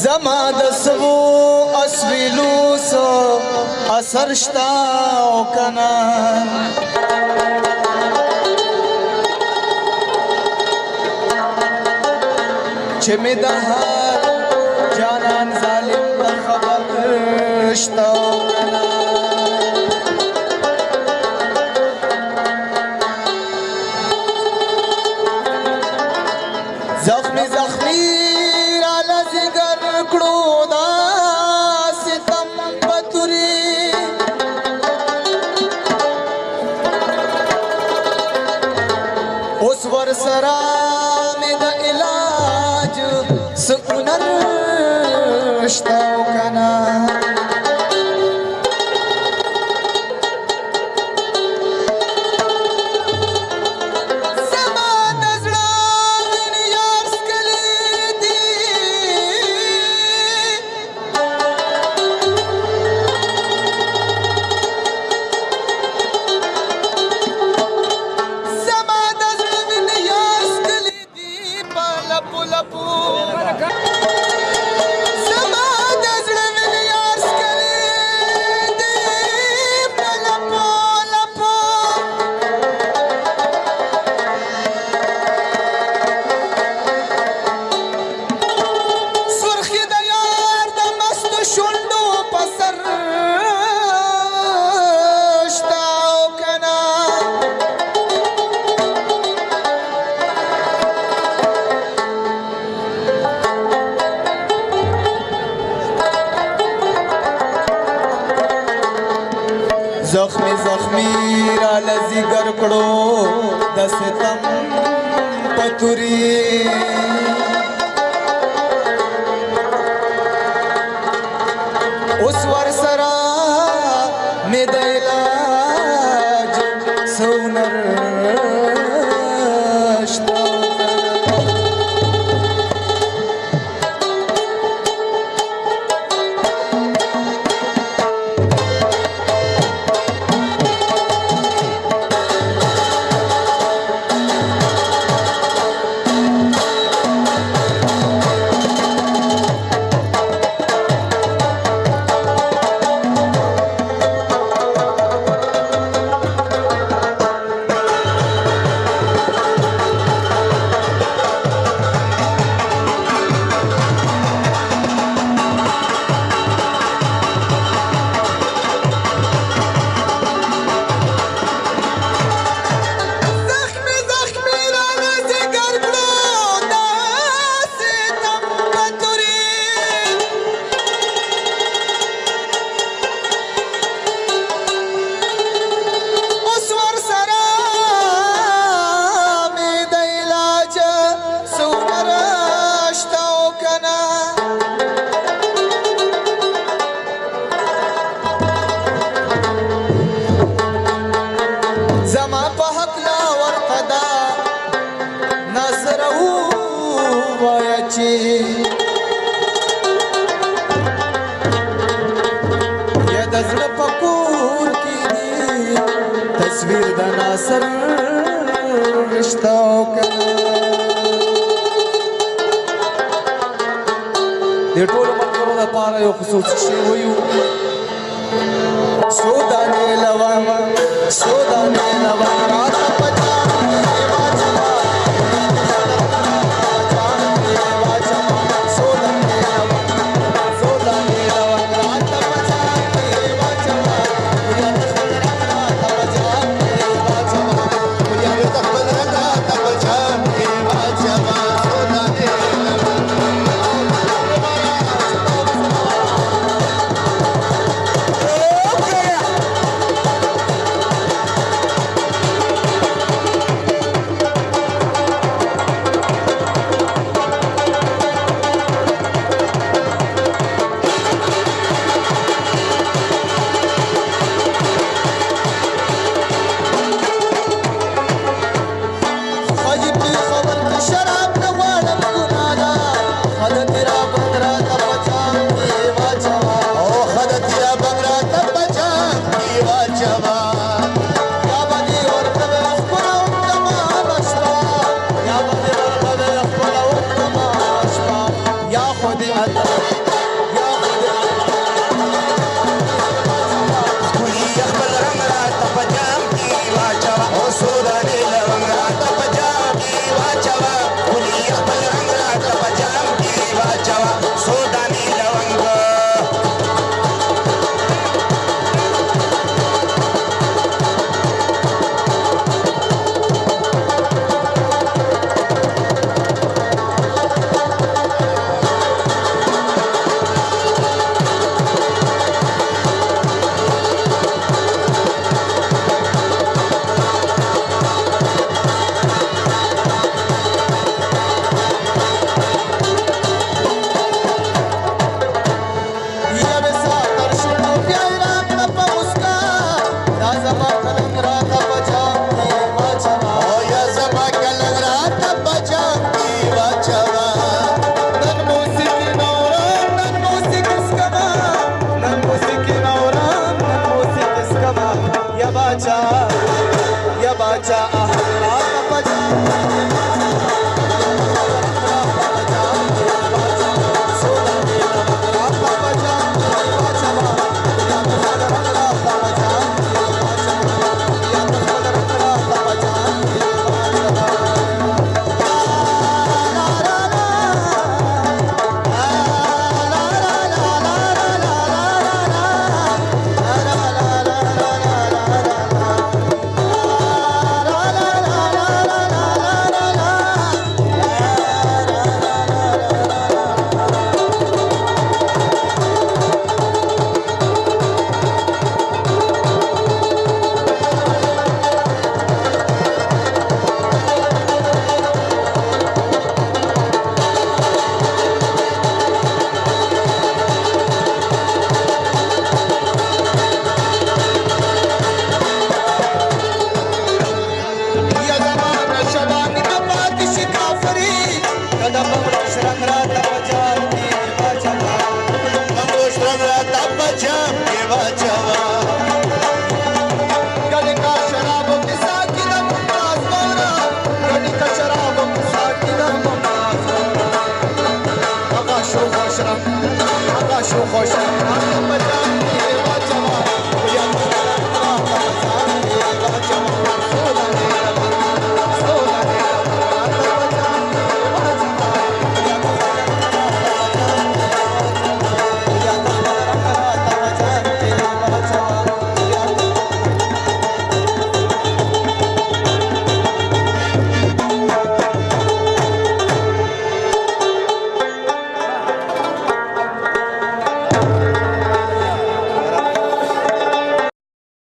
زما د سوو اسویلو سو اثر شتا او کنا چې مې د هر جانان ظالم په خبر شتا او کنا زخمی زخمی راله زیګر کړو دا ستم پتوري اوس ورسره مې د علاج څه هنر شته او کنه زخمی زخمی راله زیګر کړو د ستم پتوري اوس ورسره مې د علاج څه هنر شته یا د زړه په کور کې دی تصویر د ناصر شته او کنه د ټولو ملګرو لپاره یو خصوصي شی وایو سودانې لوه راته په واچوا ګډي کا شرابو کې ساقي د ممتاز واورا ګډي کا شرابو کې ساقي د ممتاز واورا هغه شو خوشرم